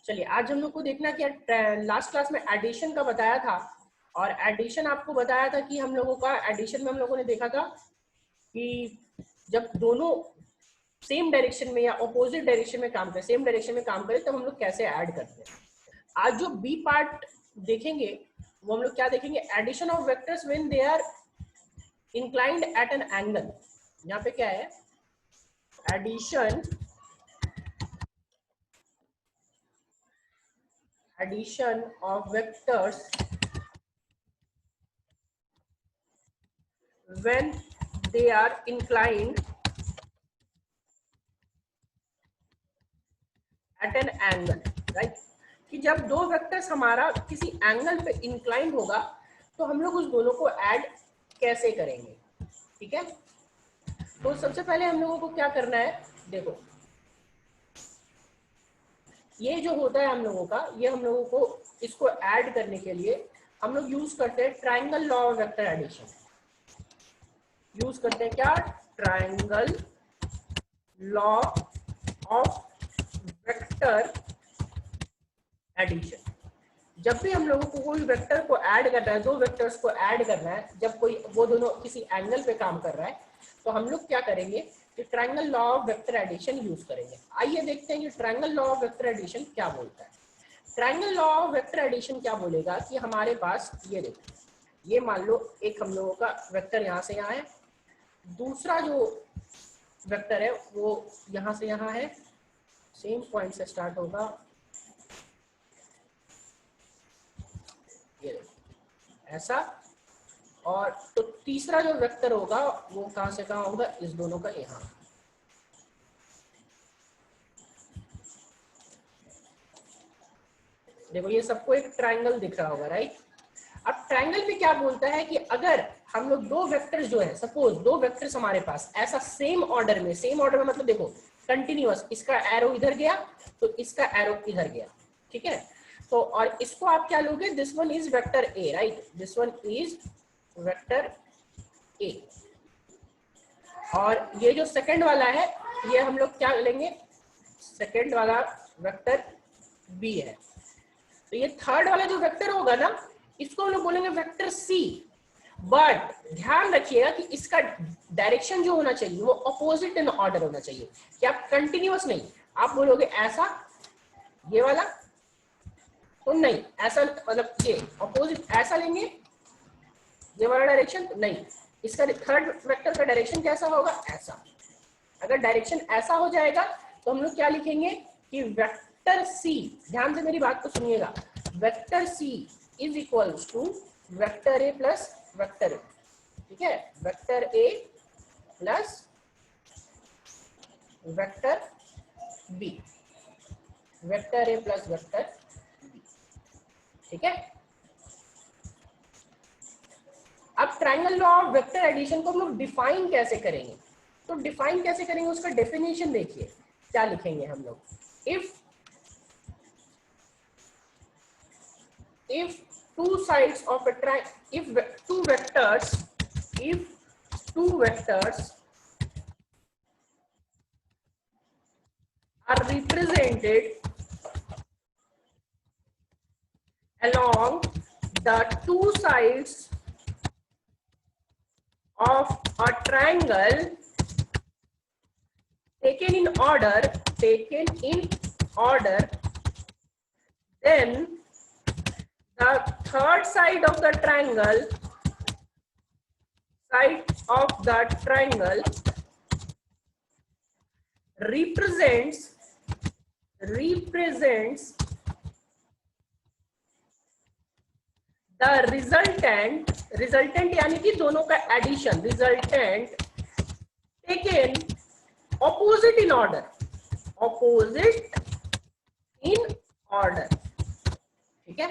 चलिए आज हम लोग को देखना कि लास्ट क्लास में एडिशन का बताया था, और एडिशन आपको बताया था कि हम लोगों का एडिशन में हम लोगों ने देखा था कि जब दोनों सेम डायरेक्शन में या अपोजिट डायरेक्शन में काम करें, सेम डायरेक्शन में काम करें, तब हम लोग कैसे ऐड करते हैं। आज जो बी पार्ट देखेंगे वो हम लोग क्या देखेंगे, addition of vectors when they are inclined at an angle. यहाँ पे क्या है, addition of vectors when they are inclined at an angle, right? कि जब दो वेक्टर्स हमारा किसी एंगल पे इंक्लाइंड होगा तो हम लोग उस दोनों को ऐड कैसे करेंगे। ठीक है, तो सबसे पहले हम लोगों को क्या करना है, देखो ये जो होता है हम लोगों का, ये हम लोगों को इसको ऐड करने के लिए हम लोग यूज करते हैं triangle law of vector addition. Use करते हैं क्या, triangle law of vector addition. जब भी हम लोगों को कोई वेक्टर को ऐड करना है, दो वेक्टर्स को ऐड करना है, जब कोई वो दोनों किसी एंगल पे काम कर रहा है, तो हम लोग क्या करेंगे कि triangle law of vector addition use करेंगे। आइए देखते हैं कि triangle law of vector addition क्या बोलता है। Triangle law of vector addition क्या बोलेगा कि हमारे पास ये देखो, ये मान लो एक हम लोगों का वेक्टर यहाँ से यहाँ है, दूसरा जो वेक्टर है वो यहाँ से यहाँ है, सेम पॉइंट से स्टार्ट होगा, ये देखो ऐसा, और तो तीसरा जो वेक्टर होगा वो कहां से कहां होगा, इस दोनों का यहाँ। देखो ये सबको एक ट्रायंगल दिख रहा होगा, राइट। अब ट्रायंगल में क्या बोलता है कि अगर हम लोग दो वेक्टर्स जो है, सपोज दो वेक्टर्स हमारे पास ऐसा सेम ऑर्डर में, सेम ऑर्डर में मतलब देखो कंटिन्यूअस, इसका एरो इधर गया तो इसका एरो इधर गया, ठीक है। तो और इसको आप क्या लोगे, this one is vector A, right, this one is vector A, और ये जो सेकंड वाला है ये हम लोग क्या लेंगे, सेकंड वाला वेक्टर बी है। तो ये थर्ड वाला जो वेक्टर होगा ना, इसको हम लोग बोलेंगे वेक्टर सी। बट ध्यान रखिएगा कि इसका डायरेक्शन जो होना चाहिए वो अपोजिट इन ऑर्डर होना चाहिए, कि आप कंटिन्यूअस नहीं, आप बोलोगे ऐसा ये वाला तो नहीं, ऐसा मतलब ये अपोजिट ऐसा लेंगे ये वाला डायरेक्शन नहीं, इसका थर्ड वेक्टर का डायरेक्शन कैसा होगा, ऐसा। अगर डायरेक्शन ऐसा हो जाएगा तो हम लोग क्या लिखेंगे कि वेक्टर सी, ध्यान से मेरी बात को सुनिएगा, vector C is equals to vector A plus vector A, ठीक है, vector A plus vector B, vector A plus vector B, ठीक है। अब triangle law of vector addition को हम लोग डिफाइन कैसे करेंगे, तो डिफाइन कैसे करेंगे उसका डेफिनेशन देखिए क्या लिखेंगे हम लोग, if two sides of a triangle, if two vectors are represented along the two sides of a triangle taken in order, then the third side of the triangle represents the resultant यानी कि दोनों का addition, resultant taken opposite in order, ठीक है।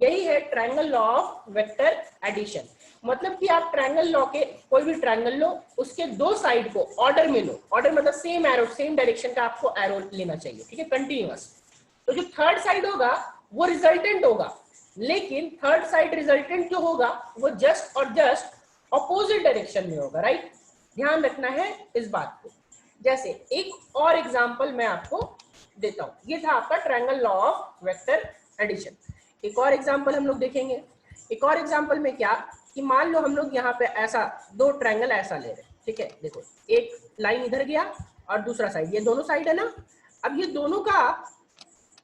यही है triangle law of vector addition. मतलब कि आप ट्रायंगल लॉ के कोई भी ट्रायंगल लो, उसके दो साइड को ऑर्डर में लो, ऑर्डर मतलब सेम एरो, सेम डायरेक्शन का आपको एरो लेना चाहिए, ठीक है, कंटिन्यूअस। तो जो थर्ड साइड होगा वो रिजल्टेंट होगा, लेकिन थर्ड साइड रिजल्टेंट जो होगा वो जस्ट और जस्ट ऑपोजिट डायरेक्शन में होगा, राइट। ध्यान रखना है इस बात को। जैसे एक और एग्जांपल मैं आपको देता हूं। ये था आपका triangle law of vector addition. एक और एग्जांपल हम लोग देखेंगे। एक और एग्जांपल में क्या कि मान लो हम लोग यहाँ पे ऐसा दो ट्रायंगल ऐसा ले रहे हैं, ठीक है। देखो एक लाइन इधर गया और दूसरा साइड, ये दोनों साइड है ना। अब ये दोनों का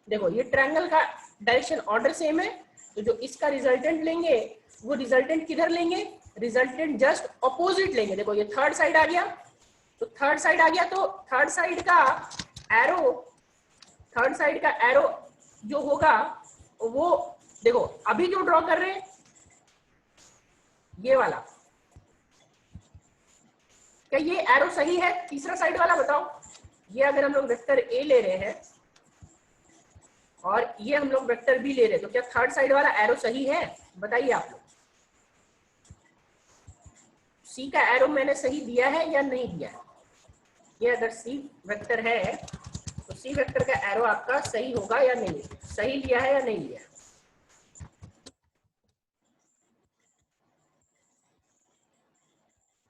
देखो ये ट्रायंगल का डायरेक्शन ऑर्डर सेम है, तो जो इसका रिजल्टेंट लेंगे वो रिजल्टेंट किधर लेंगे, रिजल्टेंट जस्ट ऑपोजिट लेंगे। देखो ये थर्ड साइड आ गया, तो थर्ड साइड आ गया, तो थर्ड साइड का एरो जो होगा वो देखो अभी जो ड्रॉ कर रहे हैं ये वाला, क्या ये एरो सही है? तीसरा साइड वाला बताओ। ये अगर हम लोग वेक्टर ए ले रहे हैं और ये हम लोग वेक्टर बी ले रहे हैं, तो क्या थर्ड साइड वाला एरो सही है? बताइए आप लोग। सी का एरो मैंने सही दिया है या नहीं दिया है? ये अगर सी वेक्टर है तो सी वेक्टर का एरो आपका सही होगा या नहीं? सही लिया है या नहीं लिया?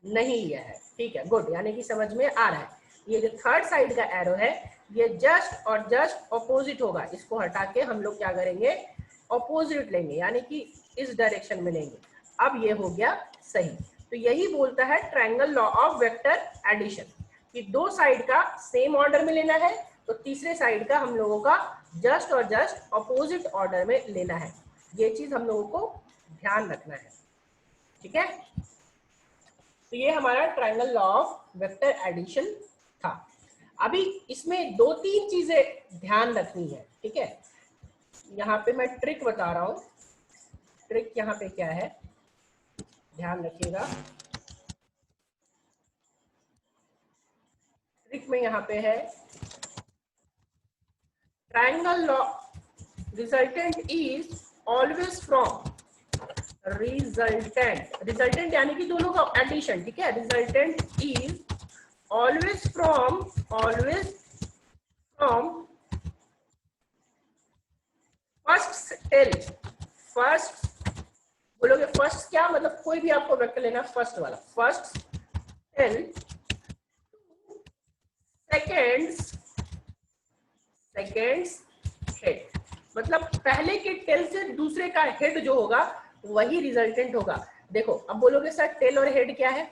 नहीं लिया है, ठीक है, गुड, यानी कि समझ में आ रहा है। ये जो थर्ड साइड का एरो है ये जस्ट और जस्ट ऑपोजिट होगा, इसको हटा के हम लोग क्या करेंगे, ऑपोजिट लेंगे, यानी कि इस डायरेक्शन में लेंगे। अब ये हो गया सही। तो यही बोलता है triangle law of vector addition, कि दो साइड का सेम ऑर्डर में लेना है, तो तीसरे साइड का हम लोगों का जस्ट और जस्ट ऑपोजिट ऑर्डर में लेना है। ये चीज हम लोगों को ध्यान रखना है, ठीक है। तो ये हमारा triangle law of vector addition था। अभी इसमें दो तीन चीजें ध्यान रखनी है, ठीक है। यहाँ पे मैं ट्रिक बता रहा हूं। ट्रिक यहाँ पे क्या है, ध्यान रखिएगा। ट्रिक में यहाँ पे है triangle law resultant is always from resultant यानी कि दोनों का एडिशन, ठीक है। Resultant is always from first tail. First बोलोगे, फर्स्ट क्या मतलब? कोई भी आपको वेक्टर लेना, फर्स्ट वाला, फर्स्ट टेल सेकेंड्स हेड, मतलब पहले के टेल से दूसरे का हेड जो होगा वही रिजल्टेंट होगा। देखो अब बोलोगे सर टेल और हेड क्या है?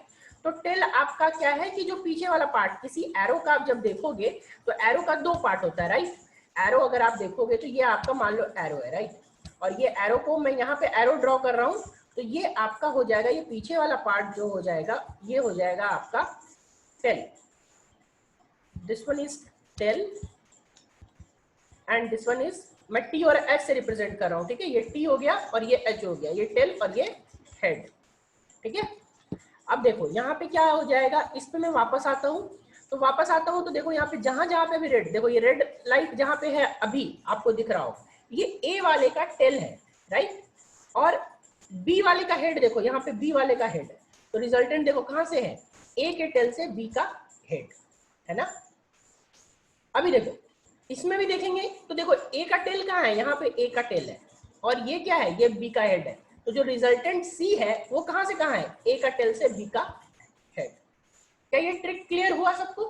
तो टेल आपका क्या है कि जो पीछे वाला पार्ट, किसी एरो का आप जब देखोगे तो एरो का दो पार्ट होता है, राइट। एरो अगर आप देखोगे तो ये आपका मान लो एरो है, राइट, और ये एरो को मैं यहाँ पे एरो ड्रॉ कर रहा हूँ, तो ये आपका हो जाएगा, ये पीछे वाला पार्ट जो हो जाएगा ये हो जाएगा आपका tail. This one is tail and this one is, मैं टी और एच से रिप्रेजेंट कर रहा हूँ, ठीक है। ये टी हो गया और ये एच हो गया, ये टेल और ये हेड, ठीक है। अब देखो यहाँ पे क्या हो जाएगा, इस पे मैं वापस आता हूँ, तो देखो यहाँ पे जहां पे भी रेड, देखो ये रेड लाइट जहां पे है अभी आपको दिख रहा हो, ये ए वाले का टेल है, राइट, और बी वाले का हेड, देखो यहाँ पे बी वाले का हेड है। तो रिजल्टेंट देखो कहां से है, ए के टेल से बी का हेड, है ना। अभी देखो इसमें भी देखेंगे तो देखो ए का टेल कहाँ है, यहाँ पे ए का टेल है, और ये क्या है, ये बी का हेड है। तो जो रिजल्टेंट सी है वो कहां से कहां है, ए का टेल से बी का हेड। क्या ये ट्रिक क्लियर हुआ सबको?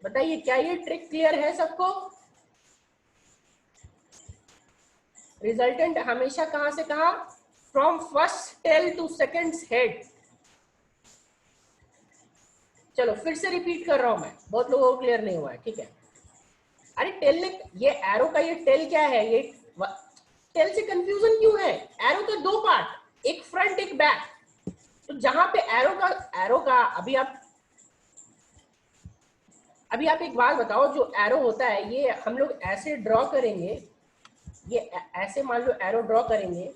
बताइए क्या ये ट्रिक क्लियर है सबको? रिजल्टेंट हमेशा कहां से कहां, from first tail to second head. चलो फिर से रिपीट कर रहा हूं मैं, बहुत लोगों को क्लियर नहीं हुआ है, ठीक है। अरे टेल ने, ये एरो का ये टेल क्या है, ये टेल से कंफ्यूजन क्यों है? एरो के दो पार्ट, एक फ्रंट एक बैक। तो जहां पे एरो का अभी आप एक बात बताओ, जो एरो होता है ये हम लोग ऐसे ड्रॉ करेंगे, ये ऐसे मान लो एरो ड्रॉ करेंगे,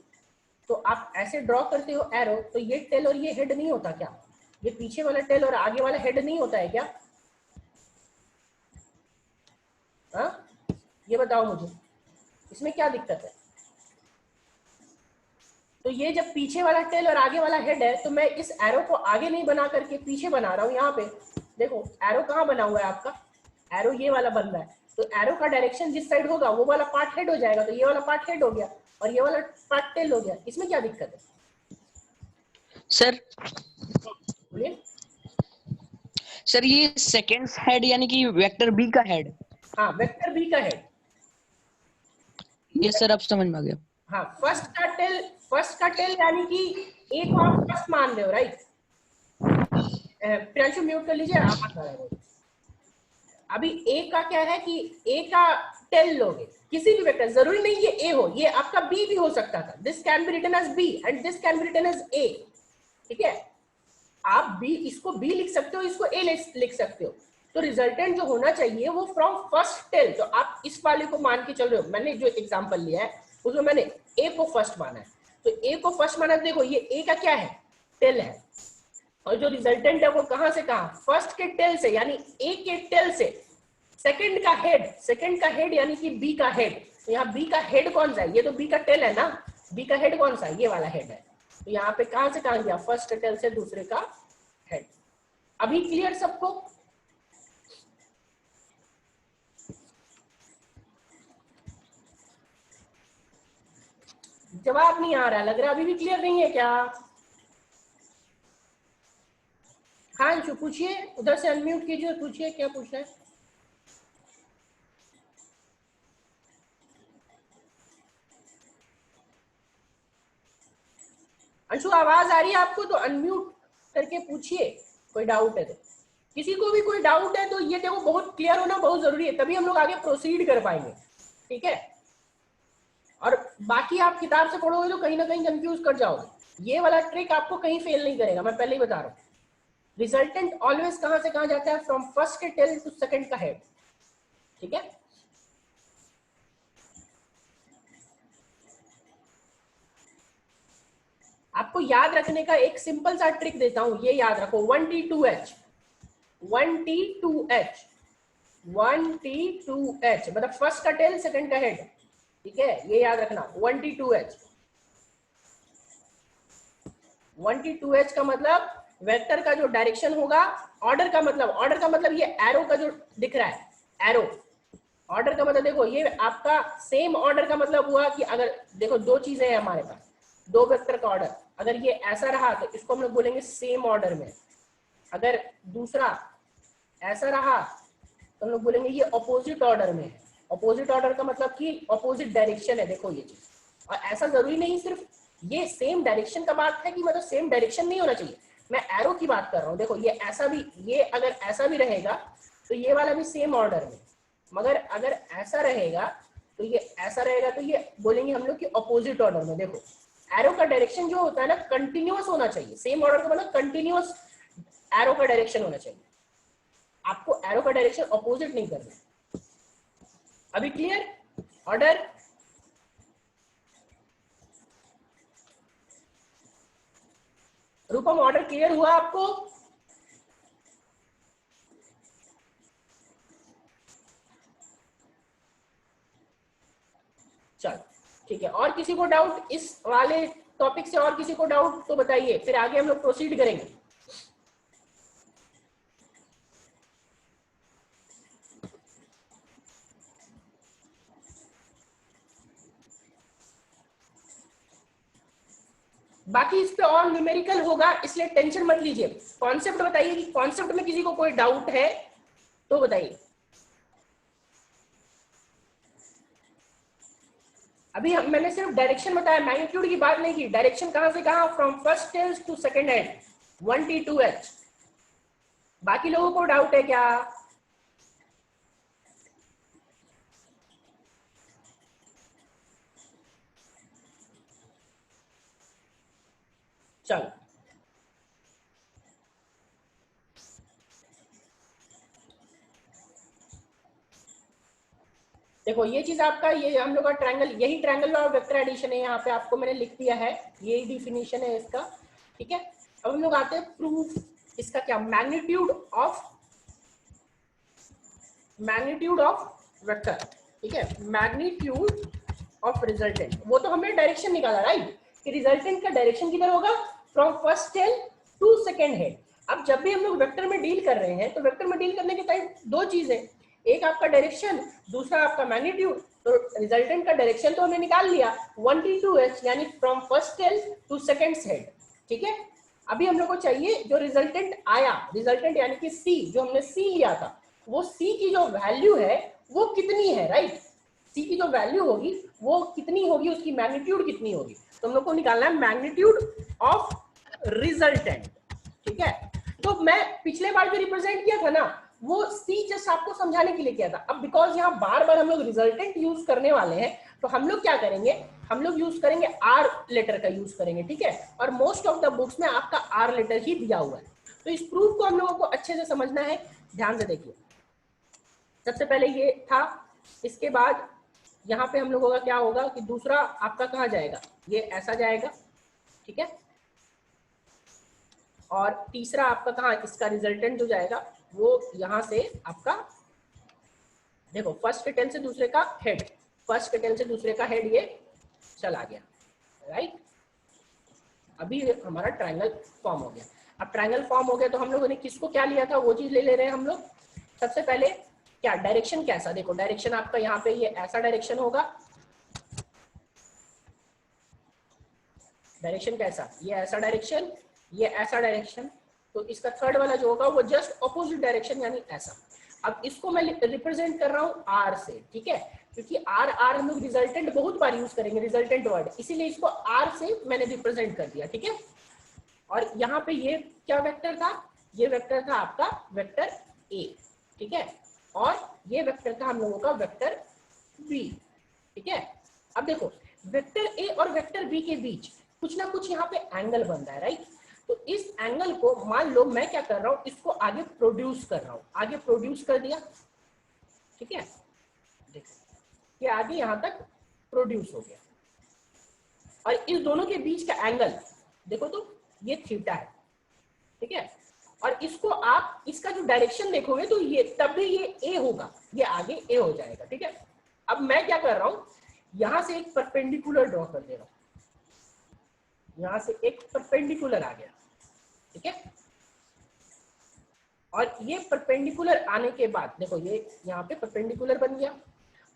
तो आप ऐसे ड्रॉ करते हो एरो, तो ये टेल और ये हेड नहीं होता क्या? ये पीछे वाला टेल और आगे वाला हेड नहीं होता है क्या? हाँ ये बताओ मुझे, इसमें क्या दिक्कत है? तो ये जब पीछे वाला टेल और आगे वाला हेड है, तो मैं इस एरो को आगे नहीं बना करके पीछे बना रहा हूँ। यहाँ पे देखो एरो कहाँ बना हुआ है आपका, एरो ये वाला बन रहा है, तो एरो का डायरेक्शन जिस साइड होगा वो वाला पार्ट हेड हो जाएगा, तो ये वाला पार्ट हेड हो गया और ये वाला पार्ट टेल हो गया। इसमें क्या दिक्कत है सर? सर ये सेकंड हेड यानी कि वेक्टर बी का हेड। हाँ, वेक्टर बी का हेड। ये सर अब समझ में आ गया। हाँ, फर्स्ट का टेल यानी कि ए को आप फर्स्ट मान रहे हो, राइट? प्रियांशु म्यूट कर लीजिए, आवाज आ रहा है। अभी ए का क्या है कि ए का टेल लोगे, किसी भी वेक्टर, जरूरी नहीं ये ए हो, ये आपका बी भी हो सकता था। This can be written as B and this can be written as A, ठीक है? आप बी, इसको बी लिख सकते हो, इसको ए लिख सकते हो। तो रिजल्टेंट जो होना चाहिए वो फ्रॉम फर्स्ट टेल। तो आप इस वाले को मान के चल रहे हो, मैंने जो एग्जांपल लिया है उसमें मैंने ए को फर्स्ट माना है, तो ए को फर्स्ट माना, देखो ये ए का क्या है, टेल है, और जो रिजल्टेंट है वो कहां से कहां, फर्स्ट के टेल से, यानी ए के टेल से सेकंड का हेड यानी कि बी का हेड। तो यहाँ बी का हेड कौन सा है, ये तो बी का टेल है ना, बी का हेड कौन सा है, ये वाला हेड है। तो यहाँ पे कहां से कहां गया, फर्स्ट टेल से दूसरे का हेड। अभी क्लियर सबको? जवाब नहीं आ रहा, लग रहा अभी भी क्लियर नहीं है क्या? हाँ अंशु पूछिए, उधर से अनम्यूट कीजिए, पूछिए क्या पूछना है। अंशु आवाज आ रही है आपको तो अनम्यूट करके पूछिए, कोई डाउट है तो। किसी को भी कोई डाउट है तो ये देखो, बहुत क्लियर होना बहुत जरूरी है, तभी हम लोग आगे प्रोसीड कर पाएंगे, ठीक है? और बाकी आप किताब से पढ़ोगे तो कहीं ना कहीं कंफ्यूज कर जाओगे। ये वाला ट्रिक आपको कहीं फेल नहीं करेगा, मैं पहले ही बता रहा हूँ। रिजल्टेंट ऑलवेज कहां से कहां जाता है, फ्रॉम फर्स्ट के टेल टू सेकंड का हेड, ठीक है? आपको याद रखने का एक सिंपल सा ट्रिक देता हूं, ये याद रखो, 1T2H 1T2H 1T2H मतलब फर्स्ट का टेल सेकंड का हेड, ठीक है? ये याद रखना 1T2H। 1T2H का मतलब वेक्टर का जो डायरेक्शन होगा, ऑर्डर का मतलब ये एरो का जो दिख रहा है, एरो ऑर्डर का मतलब, देखो ये आपका सेम ऑर्डर का मतलब हुआ कि अगर देखो दो चीजें हैं हमारे पास, दो वेक्टर का ऑर्डर, अगर ये ऐसा रहा तो इसको हम लोग बोलेंगे सेम ऑर्डर में, अगर दूसरा ऐसा रहा तो हम लोग बोलेंगे ये ऑपोजिट ऑर्डर में है। ऑपोजिट ऑर्डर का मतलब कि ऑपोजिट डायरेक्शन है, देखो ये चीज। और ऐसा जरूरी नहीं सिर्फ ये सेम डायरेक्शन का बात है कि मतलब सेम डायरेक्शन नहीं होना चाहिए, मैं एरो की बात कर रहा हूँ। देखो ये ऐसा भी, ये अगर ऐसा भी रहेगा तो ये वाला भी सेम ऑर्डर में, मगर अगर ऐसा रहेगा तो ये ऐसा रहेगा, तो ये बोलेंगे हम लोग कि ऑपोजिट ऑर्डर में। देखो एरो का डायरेक्शन जो होता है ना, कंटिन्यूअस होना चाहिए। सेम ऑर्डर का मतलब कंटिन्यूअस एरो का डायरेक्शन होना चाहिए, आपको एरो का डायरेक्शन ऑपोजिट नहीं करना। अभी क्लियर? ऑर्डर रूपम, ऑर्डर क्लियर हुआ आपको? चलो ठीक है, और किसी को डाउट इस वाले टॉपिक से, और किसी को डाउट तो बताइए, फिर आगे हम लोग प्रोसीड करेंगे। बाकी इस पे और न्यूमेरिकल होगा, इसलिए टेंशन मत लीजिए। कॉन्सेप्ट बताइए कि कॉन्सेप्ट में किसी को कोई डाउट है तो बताइए। अभी मैंने सिर्फ डायरेक्शन बताया, मैग्नीट्यूड की बात नहीं की। डायरेक्शन कहां से कहां, from first tail to second head, 1T2H। बाकी लोगों को डाउट है क्या? चलो देखो ये चीज आपका, ये हम लोग का ट्रायंगल, यही ट्रायंगल और वेक्टर एडिशन है, यहाँ पे आपको मैंने लिख दिया है, यही डिफिनेशन है इसका, ठीक है? अब हम लोग आते हैं प्रूफ, इसका क्या, मैग्नीट्यूड ऑफ वेक्टर, ठीक है? मैग्नीट्यूड ऑफ रिजल्टेंट, वो तो हमने डायरेक्शन निकाला राइट, कि रिजल्टेंट का डायरेक्शन किधर होगा, from first tail to second head. अब जब भी हम लोग वेक्टर में डील कर रहे हैं तो वेक्टर में डील करने के टाइम दो चीजें, एक आपका डायरेक्शन, दूसरा आपका मैग्नीट्यूड। तो रिजल्टेंट का डायरेक्शन तो हमने निकाल लिया 1T2H, यानी from first tail to second head, ठीक है? अभी हम लोग को चाहिए जो रिजल्टेंट आया, रिजल्टेंट यानी कि सी, जो हमने सी लिया था, वो सी की जो वैल्यू है वो कितनी है, राइट। सी की जो वैल्यू होगी वो कितनी होगी, उसकी मैग्नीट्यूड कितनी होगी, तो हम लोग को निकालना है मैग्नीट्यूड ऑफ रिजल्टेंट, ठीक है। तो मैं पिछले बार जो रिप्रेजेंट किया था ना, वो सी जस्ट आपको समझाने के लिए किया था। अब बिकॉज यहाँ बार बार हम लोग रिजल्टेंट यूज करने वाले हैं, तो हम लोग क्या करेंगे, हम लोग यूज करेंगे आर लेटर का यूज करेंगे, ठीक है। और मोस्ट ऑफ द बुक्स में आपका आर लेटर ही दिया हुआ है। तो इस प्रूफ को हम लोगों को अच्छे से समझना है, ध्यान से देखिए। सबसे पहले ये था, इसके बाद यहाँ पे हम लोगों का क्या होगा कि दूसरा आपका कहाँ जाएगा, ये ऐसा जाएगा, ठीक है। और तीसरा आपका कहाँ, इसका रिजल्टेंट जो जाएगा वो यहाँ से आपका, देखो फर्स्ट के टेल से दूसरे का हेड, फर्स्ट के टेल से दूसरे का हेड ये चला गया, राइट। अभी हमारा ट्रायंगल फॉर्म हो गया। अब ट्रायंगल फॉर्म हो गया तो हम लोगों ने किसको क्या लिया था वो चीज ले रहे हैं हम लोग। सबसे पहले क्या डायरेक्शन कैसा, देखो डायरेक्शन आपका यहाँ पे ये ऐसा डायरेक्शन होगा, डायरेक्शन कैसा, ये ऐसा डायरेक्शन, ये ऐसा डायरेक्शन। तो इसका थर्ड वाला जो होगा वो जस्ट ऑपोजिट डायरेक्शन यानी ऐसा। अब इसको मैं रिप्रेजेंट कर रहा हूँ आर से, ठीक है, क्योंकि आर आर हम लोग रिजल्टेंट बहुत बार यूज करेंगे, रिजल्टेंट वर्ड, इसीलिए इसको आर से मैंने रिप्रेजेंट कर दिया, ठीक है। और यहाँ पे ये क्या वेक्टर था, ये वेक्टर था आपका वेक्टर ए, ठीक है, और ये वेक्टर था हम लोगों का वेक्टर बी, ठीक है। अब देखो वेक्टर ए और वेक्टर बी के बीच कुछ ना कुछ यहाँ पे एंगल बन रहा है, राइट। तो इस एंगल को मान लो मैं क्या कर रहा हूँ, इसको आगे प्रोड्यूस कर रहा हूँ, आगे प्रोड्यूस कर दिया, ठीक है। देखो ये आगे यहाँ तक प्रोड्यूस हो गया, और इस दोनों के बीच का एंगल देखो तो ये थीटा है, ठीक है। और इसको आप इसका जो डायरेक्शन देखोगे तो ये तब भी ये ए होगा, ये आगे ए हो जाएगा, ठीक है। अब मैं क्या कर रहा हूं, यहां से एक परपेंडिकुलर ड्रॉ कर दे रहा हूं, यहां से एक परपेंडिकुलर आ गया, ठीक है। और ये परपेंडिकुलर आने के बाद देखो ये यहाँ पे परपेंडिकुलर बन गया।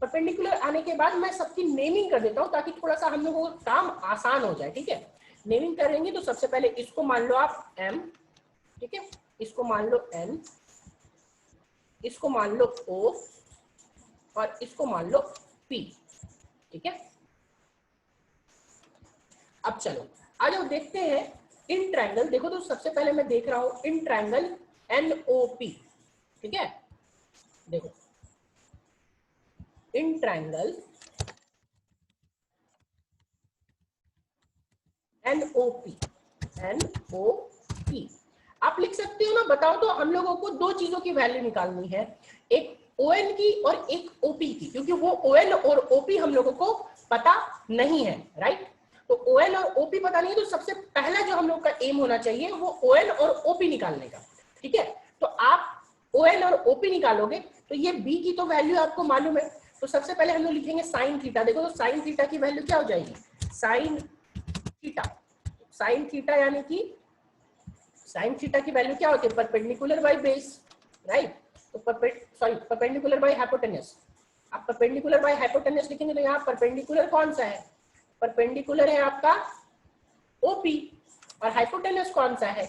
परपेंडिकुलर आने के बाद मैं सबकी नेमिंग कर देता हूँ ताकि थोड़ा सा हम लोगों का काम आसान हो जाए, ठीक है। नेमिंग करेंगे तो सबसे पहले इसको मान लो आप m, ठीक है, इसको मान लो n, इसको मान लो o, और इसको मान लो p, ठीक है। अब चलो आ जाओ देखते हैं इन ट्रायंगल। देखो तो सबसे पहले मैं देख रहा हूं इन ट्रायंगल NOP, ठीक है। देखो इन ट्रायंगल NOP, NOP आप लिख सकते हो ना। बताओ तो हम लोगों को दो चीजों की वैल्यू निकालनी है, एक ON की और एक OP की, क्योंकि वो ON और OP हम लोगों को पता नहीं है, राइट। तो ON और OP पता नहीं है, तो सबसे पहला जो हम लोग का एम होना चाहिए वो ON और OP निकालने का, ठीक है। तो आप ON और OP निकालोगे तो ये B की तो वैल्यू आपको मालूम है, तो सबसे पहले हम लोग लिखेंगे साइन थीटा। देखो तो साइन थीटा की वैल्यू क्या हो जाएगी, साइन थीटा, साइन थीटा यानी कि साइन थीटा की वैल्यू क्या होती है, परपेंडिकुलर बाय बेस, राइट। तो परपेंडिकुलर बाय हाइपोटेनस। आप परपेंडिकुलर बाय हाइपोटेनस लिखेंगे तो यहाँ परपेंडिकुलर कौन सा है, परपेंडिकुलर है आपका OP, और हाइपोटेनस कौन सा है,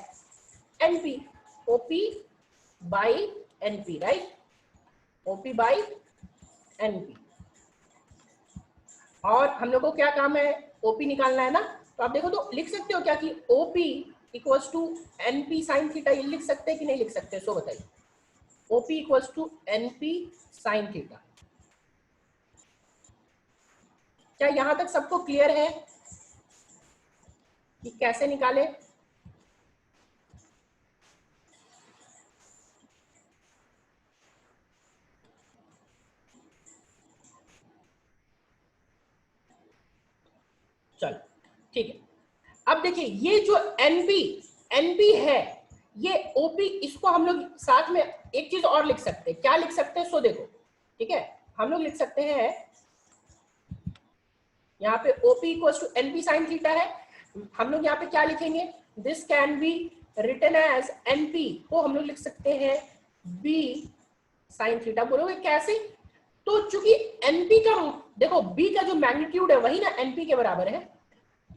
NP, OP by NP, right, OP by NP। और हम लोग को क्या काम है, OP निकालना है ना। तो आप देखो तो लिख सकते हो क्या कि OP equals to NP sine theta, ये लिख सकते हैं कि नहीं लिख सकते, सो बताइए। OP equals to NP sine theta. क्या यहां तक सबको क्लियर है कि कैसे निकाले। चलो ठीक है। अब देखिए ये जो NP है ये OP, इसको हम लोग साथ में एक चीज और लिख सकते हैं, क्या लिख सकते हैं, सो देखो, ठीक है। हम लोग लिख सकते हैं यहाँ पे OP equals to NP sine theta है, हम लोग यहाँ पे क्या लिखेंगे, this can be written as NP को हम लोग लिख सकते हैं B साइन थीटा। बोलोगे कैसे, तो चूंकि NP का देखो B का जो मैग्नीट्यूड है वही ना NP के बराबर है,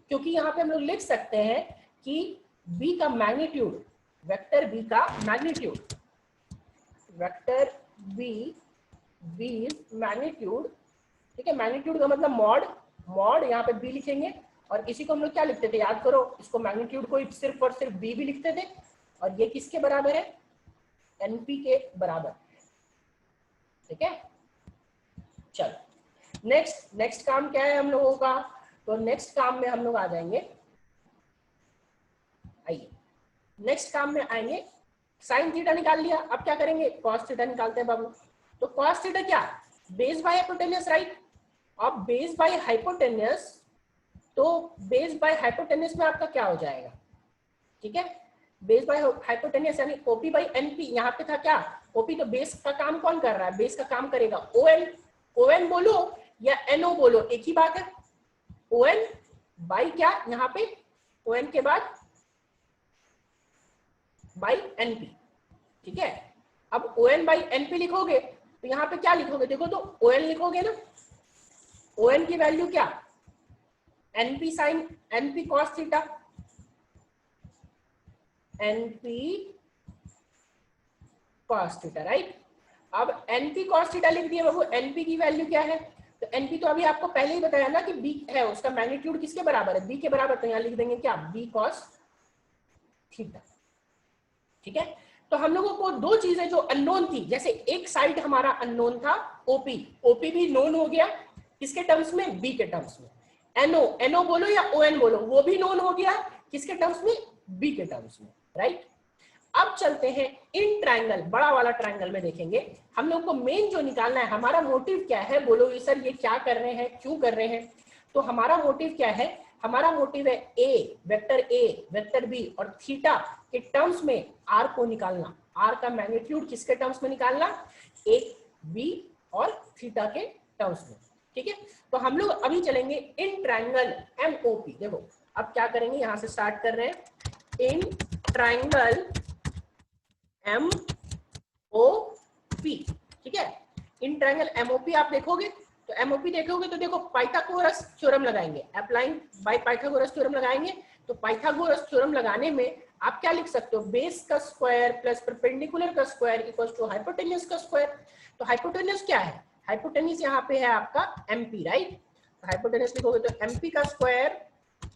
क्योंकि यहाँ पे हम लोग लिख सकते हैं कि बी का मैग्नीट्यूड, वेक्टर बी का मैग्नीट्यूड, वेक्टर बी मैग्नीट्यूड, ठीक है, मैग्नीट्यूड का मतलब मॉड, मॉड यहाँ पे बी लिखेंगे, और इसी को हम लोग क्या लिखते थे याद करो, इसको मैग्नीट्यूड को सिर्फ और सिर्फ बी भी लिखते थे, और ये किसके बराबर है, एनपी के बराबर, ठीक है। चलो नेक्स्ट काम क्या है हम लोगों का, तो नेक्स्ट काम में हम लोग आ जाएंगे, आइए नेक्स्ट काम में आएंगे, साइन थीटा निकाल लिया, अब क्या करेंगे, कॉस थीटा निकालते हैं बाबू। तो कॉस थीटा क्या, बेस बाय हाइपोटेन्यूस, राइट। अब बेस बाय हाइपोटेन्यूस, तो बेस बाय हाइपोटेन्यूस में आपका क्या हो जाएगा, ठीक है, बेस बाय हाइपोटेन्यूस यानी ओपी बाय एनपी, यहाँ पे था क्या, ओपी, तो बेस का काम कौन कर रहा है, बेस का काम करेगा ओएन, ओएन बोलो या एनओ बोलो, एक ही बात है, ओएन बाई क्या, यहाँ पे ओएन के बाद बाई एनपी, ठीक है। अब ओएन बाई एनपी लिखोगे तो यहाँ पे क्या लिखोगे, देखो तो ओएन लिखोगे ना, ओएन की वैल्यू क्या, NP sine NP cos theta, NP cos theta, right. अब एनपी कॉस थीटा लिख दिया बाबू, एनपी की वैल्यू क्या है, तो एनपी तो अभी आपको पहले ही बताया ना कि बी है, उसका मैग्नीट्यूड किसके बराबर है, बी के बराबर, तो यहाँ लिख देंगे क्या, बी कॉस थीटा, ठीक है। तो हम लोगों को दो चीजें जो अननोन थी, जैसे एक साइड हमारा अननोन था ओपी, ओपी भी नोन हो गया, किसके टर्म्स में, बी के टर्म्स में, एनओ, एनओ बोलो या ओएन बोलो, वो भी नोन हो गया, किसके टर्म्स में, बी के टर्म्स में, राइट। अब चलते हैं इन ट्रायंगल, बड़ा वाला ट्रायंगल में देखेंगे, हम लोग को मेन जो निकालना है, हमारा मोटिव क्या है, बोलो ये सर ये क्या कर रहे हैं, क्यों कर रहे हैं, तो हमारा मोटिव क्या है, हमारा मोटिव है ए, वेक्टर बी और थीटा के टर्म्स में आर को निकालना, आर का मैग्नीट्यूड किसके टर्म्स में निकालना, ए बी और थीटा के टर्म्स में, ठीक है। तो हम लोग अभी चलेंगे इन ट्रायंगल एमओपी, देखो अब क्या करेंगे, यहां से स्टार्ट कर रहे हैं, इन ट्रायंगल एमओपी, ठीक है, इन ट्रायंगल एमओपी आप देखोगे, तो एमओपी देखोगे तो देखो पाइथागोरस थ्योरम लगाएंगे, अप्लाइंग बाय पाइथागोरस थ्योरम लगाएंगे, तो पाइथागोरस थ्योरम लगाने में आप क्या लिख सकते हो, बेस का स्क्वायर प्लस परपेंडिकुलर का स्क्वायर इक्वल्स टू हाइपोटेन्यूज का स्क्वायर, तो हाइपोटेन्यूज क्या है, हाइपोटेन्यूज यहाँ पे है आपका एमपी, राइट, तो हाइपोटेन्यूज लिखोगे तो एमपी का स्क्वायर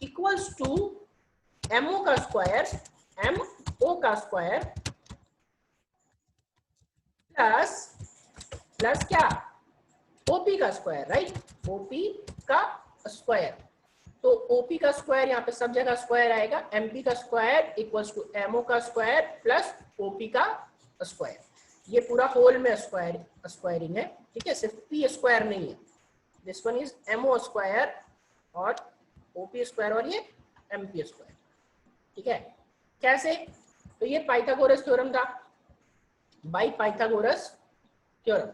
इक्वल्स टू एमओ का स्क्वायर, एमओ का स्क्वायर प्लस क्या, ओपी का स्क्वायर, राइट, ओपी का स्क्वायर, तो ओपी का स्क्वायर यहाँ पे सब जगह स्क्वायर आएगा, एमपी का स्क्वायर इक्वल्स टू एमओ का स्क्वायर प्लस ओपी का स्क्वायर, ये पूरा होल में स्क्वायरिंग है, ठीक है, सिर्फ पी स्क्वायर नहीं है, this one is MO square और ओपी स्क्वायर और ये एमपी स्क्वायर, ठीक है। कैसे, तो ये पाइथागोरस थ्योरम था, बाय पाइथागोरस थ्योरम,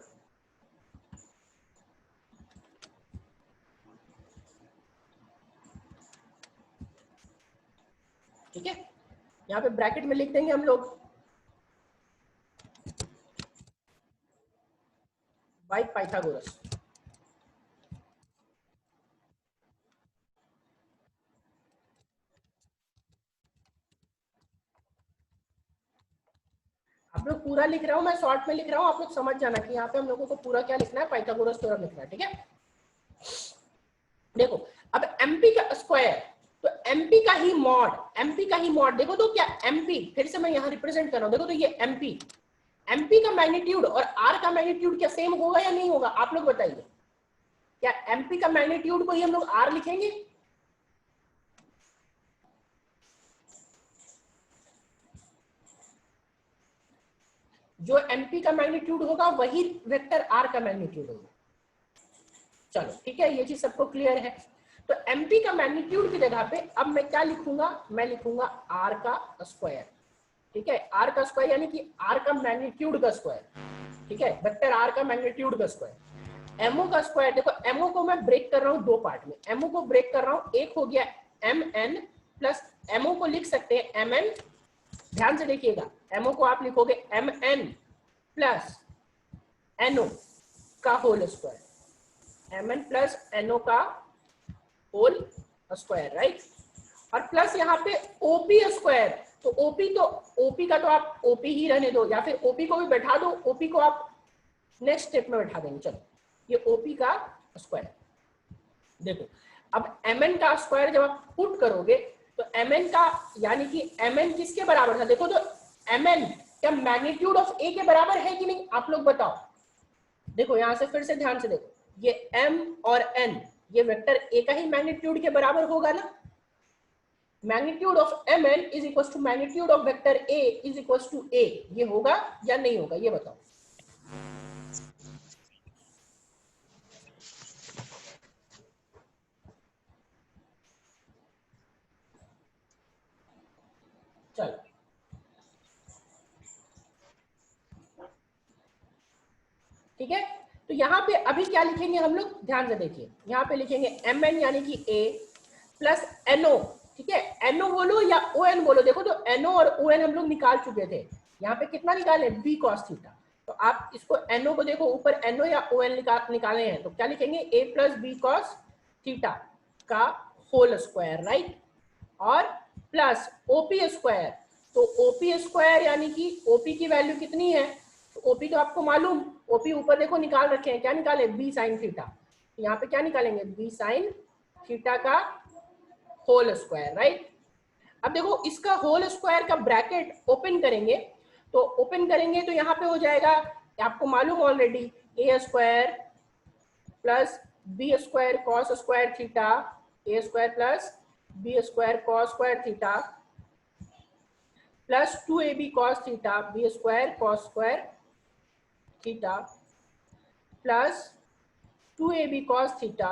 ठीक है, यहाँ पे ब्रैकेट में लिख देंगे हम लोग बाय पाइथागोरस, आप लोग पूरा लिख रहा हूं, मैं शॉर्ट में लिख रहा हूं, आप लोग समझ जाना कि यहाँ पे हम लोगों को पूरा क्या लिखना है, पाइथागोरस थ्योरम लिखना है, ठीक है। देखो अब एमपी का स्क्वायर, तो एमपी का ही मॉड, एमपी का ही मॉड, देखो तो क्या एमपी, फिर से मैं यहाँ रिप्रेजेंट कर रहा हूँ, देखो तो ये एमपी, एमपी का मैग्नीट्यूड और आर का मैग्नीट्यूड क्या सेम होगा या नहीं होगा, आप लोग बताइए, क्या एमपी का मैग्नीट्यूड को ही हम लोग आर लिखेंगे, जो एमपी का मैग्नीट्यूड होगा वही वेक्टर आर का मैग्नीट्यूड होगा, चलो ठीक है, ये चीज सबको क्लियर है। तो एमपी का मैग्नीट्यूड की जगह पे अब मैं क्या लिखूंगा, मैं लिखूंगा आर का स्क्वायर, ठीक है, आर का स्क्वायर यानी कि आर का मैग्नीट्यूड का स्क्वायर, ठीक है, वेक्टर आर का मैग्नीट्यूड का स्क्वायर, एमओ का स्क्वायर, देखो एमओ को मैं ब्रेक कर रहा हूँ दो पार्ट में, एमओ को ब्रेक कर रहा हूँ, एक हो गया एम एन प्लस, एमओ को लिख सकते हैं एम एन, ध्यान से देखिएगा, एमओ को आप लिखोगे एम एन प्लस एनओ का whole square, M N plus NO का होल स्क्वायर, राइट, और प्लस यहाँ पे ओपी स्क्वायर, तो ओपी का तो आप ओपी ही रहने दो, या फिर ओपी को भी बैठा दो, ओपी को आप नेक्स्ट स्टेप में बैठा देंगे। चलो ये ओपी का स्क्वायर, देखो अब mn का स्क्वायर जब आप पुट करोगे तो mn का यानी कि mn किसके बराबर था, देखो तो mn क्या मैग्नीट्यूड ऑफ a के बराबर है कि नहीं, आप लोग बताओ। देखो यहां से फिर से ध्यान से देखो, ये m और n ये वेक्टर a का ही मैग्नीट्यूड के बराबर होगा ना। Magnitude of mn is equal to magnitude of vector a is equal to a, ये होगा या नहीं होगा, ये बताओ। चलो ठीक है, तो यहाँ पे अभी क्या लिखेंगे हम लोग, ध्यान से देखिए, यहाँ पे लिखेंगे mn यानी कि a प्लस no, ठीक है, no बोलो या on बोलो, देखो तो no और on हम लोग निकाल चुके थे, यहाँ पे कितना निकाले b cos थीटा, तो आप इसको no को देखो ऊपर no या on निकाले हैं, तो क्या लिखेंगे a plus b cos theta का होल स्क्वायर, राइट, और प्लस ओपी स्क्वायर, तो ओपी स्क्वायर यानी कि ओपी की वैल्यू कितनी है, तो ओपी तो आपको मालूम, ओपी ऊपर देखो निकाल रखे हैं, क्या निकाले बी साइन थीटा, यहाँ पे क्या निकालेंगे बी साइन थीटा का होल स्क्वायर, राइट। अब देखो इसका होल स्क्वायर का ब्रैकेट ओपन करेंगे, तो ओपन करेंगे तो यहाँ पे हो जाएगा, आपको मालूम already, a square plus B square cos square theta, a square plus B square cos square theta plus 2ab cos theta B square cos square theta plus 2ab cos theta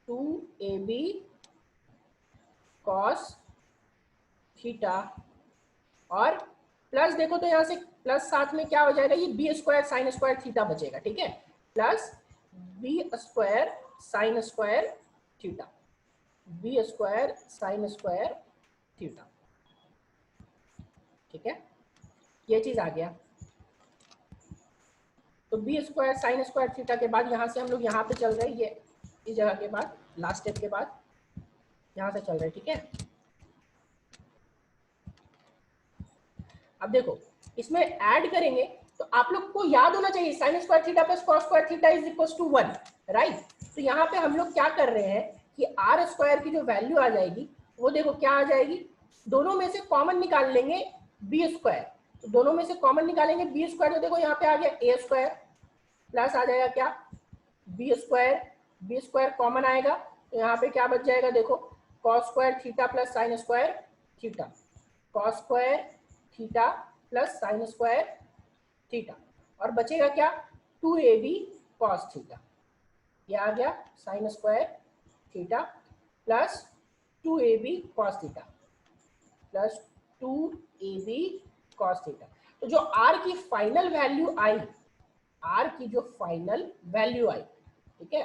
2ab cos theta, और plus देखो तो यहाँ से plus साथ में क्या हो जाएगा, ये B square sine square theta बचेगा, ठीक है, plus B square sine square theta, B square sine square theta, ठीक है, ये चीज आ गया। तो B square sine square theta के बाद यहाँ से हम लोग यहाँ पे चल रहे हैं, ये इस जगह के बाद लास्ट स्टेप के बाद यहाँ से चल रहे हैं, ठीक है। अब देखो इसमें ऐड करेंगे तो आप लोग को याद होना चाहिए sine square theta plus cos square theta is equal to 1, right. तो यहाँ पे हम लोग क्या कर रहे हैं कि आर स्क्वायर की जो वैल्यू आ जाएगी वो देखो क्या आ जाएगी, दोनों में से कॉमन निकाल लेंगे बी स्क्वायर, तो दोनों में से कॉमन निकालेंगे बी स्क्वायर, तो देखो यहाँ पे आ गया ए स्क्वायर प्लस आ जाएगा क्या बी स्क्वायर कॉमन आएगा, तो यहाँ पे क्या बच जाएगा, देखो cos square theta plus sign square theta, cos square theta plus sign square theta, और बचेगा क्या 2ab cos थीटा, ये आ गया sign square theta plus 2ab cos theta plus 2ab cos theta. तो जो r की फाइनल वैल्यू आई, r की जो फाइनल वैल्यू आई, ठीक है,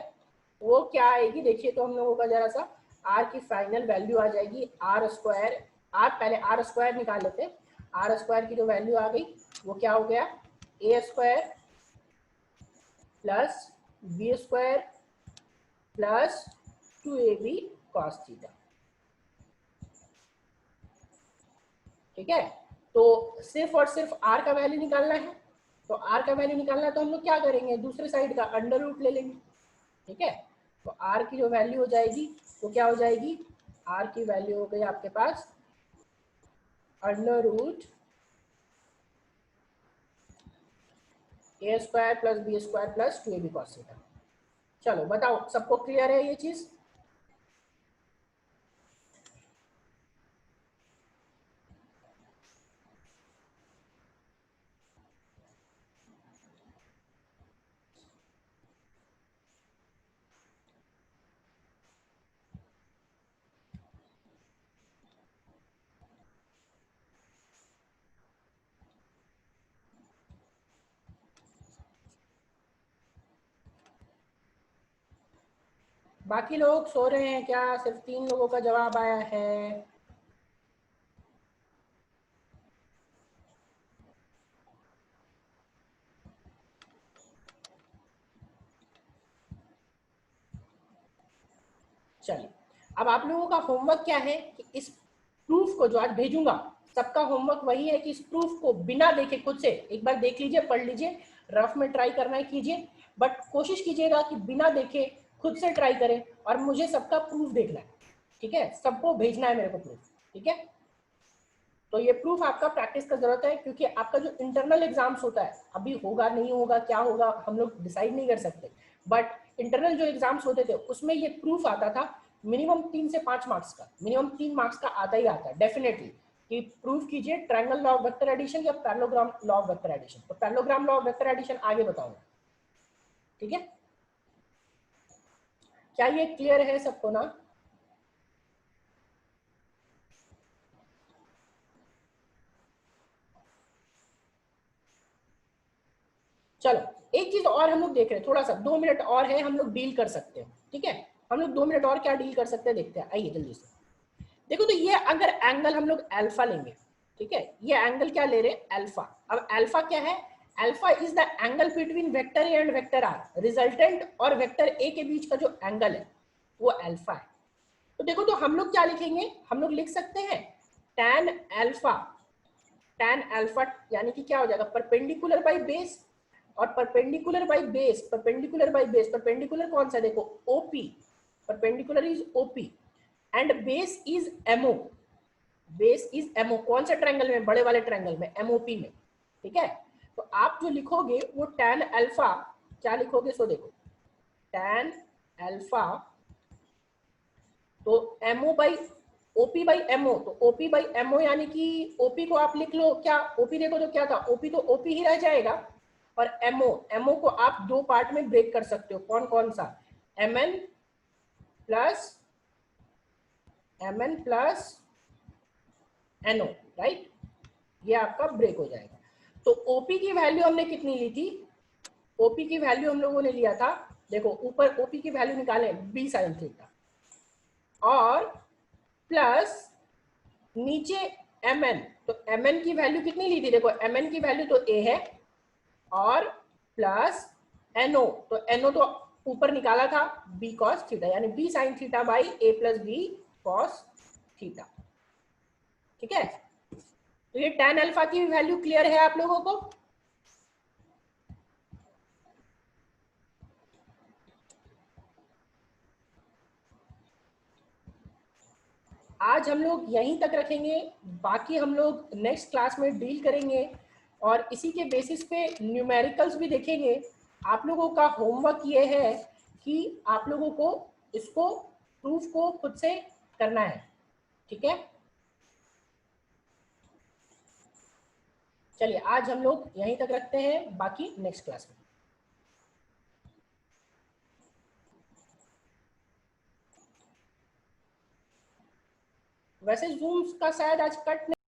वो क्या आएगी, देखिए तो हम लोगों का जरा सा, r की फाइनल वैल्यू आ जाएगी आर स्क्वायर, पहले आर स्क्वायर निकाल लेते हैं, आर स्क्वायर की जो वैल्यू आ गई वो क्या हो गया a square plus B square plus 2ab cos theta, ठीक है। तो सिर्फ और सिर्फ r का वैल्यू निकालना है, तो r का वैल्यू निकालना है तो हम लोग क्या करेंगे, दूसरे साइड का अंडर रूट ले लेंगे, ठीक है। तो r की जो वैल्यू हो जाएगी वो क्या हो जाएगी, r की वैल्यू हो गई आपके पास under root a square plus B square plus 2ab cos theta. चलो बताओ सबको क्लियर है ये चीज, बाकी लोग सो रहे हैं क्या, सिर्फ 3 लोगों का जवाब आया है। चलिए अब आप लोगों का होमवर्क क्या है कि इस प्रूफ को जो आज भेजूंगा, सबका होमवर्क वही है कि इस प्रूफ को बिना देखे खुद से एक बार देख लीजिए, पढ़ लीजिए, रफ में ट्राई करना है कीजिए, बट कोशिश कीजिएगा कि बिना देखे खुद से ट्राई करें और मुझे सबका प्रूफ देखना है, ठीक है, सबको भेजना है मेरे को प्रूफ, ठीक है। तो ये प्रूफ आपका प्रैक्टिस का जरूरत है, क्योंकि आपका जो इंटरनल एग्जाम्स होता है, अभी होगा नहीं होगा क्या होगा हम लोग डिसाइड नहीं कर सकते, बट इंटरनल जो एग्जाम्स होते थे उसमें ये प्रूफ आता था मिनिमम 3 से 5 मार्क्स का, मिनिमम 3 मार्क्स का आता ही आता है डेफिनेटली, कि प्रूफ कीजिए triangle law of vector addition या parallelogram law of vector addition. तो parallelogram law of vector addition आगे बताऊंगा, ठीक है। क्या ये क्लियर है सबको ना? चलो एक चीज और हम लोग देख रहे हैं, थोड़ा सा 2 मिनट और है, हम लोग डील कर सकते हैं, ठीक है। हम लोग 2 मिनट और क्या डील कर सकते हैं देखते हैं, आइए जल्दी से। देखो तो ये अगर एंगल हम लोग अल्फा लेंगे, ठीक है, ये एंगल क्या ले रहे हैं, अल्फा। अब अल्फा क्या है, alpha is the angle between vector A and vector R, resultant और वेक्टर ए के बीच का जो एंगल है वो अल्फा है। तो देखो तो हम लोग क्या लिखेंगे, हम लोग लिख सकते हैं tan अल्फा, tan अल्फा यानी कि क्या हो जाएगा, परपेंडिकुलर बाई बेस, और perpendicular by base, perpendicular by base, perpendicular कौन सा देखो OP, perpendicular is OP and base is MO, base is MO, कौन सा ट्रायंगल में, बड़े वाले ट्रायंगल में, एमओपी में, ठीक है। तो आप जो लिखोगे वो tan अल्फा क्या लिखोगे, सो देखो tan अल्फा, तो MO by OP by MO, तो ओपी बाई एमओ यानी कि ओपी को आप लिख लो क्या, ओपी देखो तो क्या था, ओपी तो ओपी ही रह जाएगा, और एमओ, एमओ को आप 2 पार्ट में ब्रेक कर सकते हो, कौन कौन सा, एमएन प्लस एनओ, राइट, ये आपका ब्रेक हो जाएगा। तो ओपी की वैल्यू हमने कितनी ली थी, ओपी की वैल्यू हम लोगों ने लिया था, देखो ऊपर ओपी की वैल्यू निकाले बी साइन थीटा, और प्लस नीचे mn, तो mn की वैल्यू कितनी ली थी, देखो mn की वैल्यू तो a है, और प्लस no, तो no तो ऊपर निकाला था b cos थीटा, यानी b sin theta by a plus b cos theta, ठीक है। तो ये tan अल्फा की वैल्यू क्लियर है आप लोगों को? आज हम लोग यहीं तक रखेंगे, बाकी हम लोग नेक्स्ट क्लास में डील करेंगे, और इसी के बेसिस पे न्यूमेरिकल्स भी देखेंगे। आप लोगों का होमवर्क ये है कि आप लोगों को इसको प्रूफ को खुद से करना है, ठीक है। चलिए आज हम लोग यहीं तक रखते हैं, बाकी नेक्स्ट क्लास में। वैसे जूम का शायद आज कट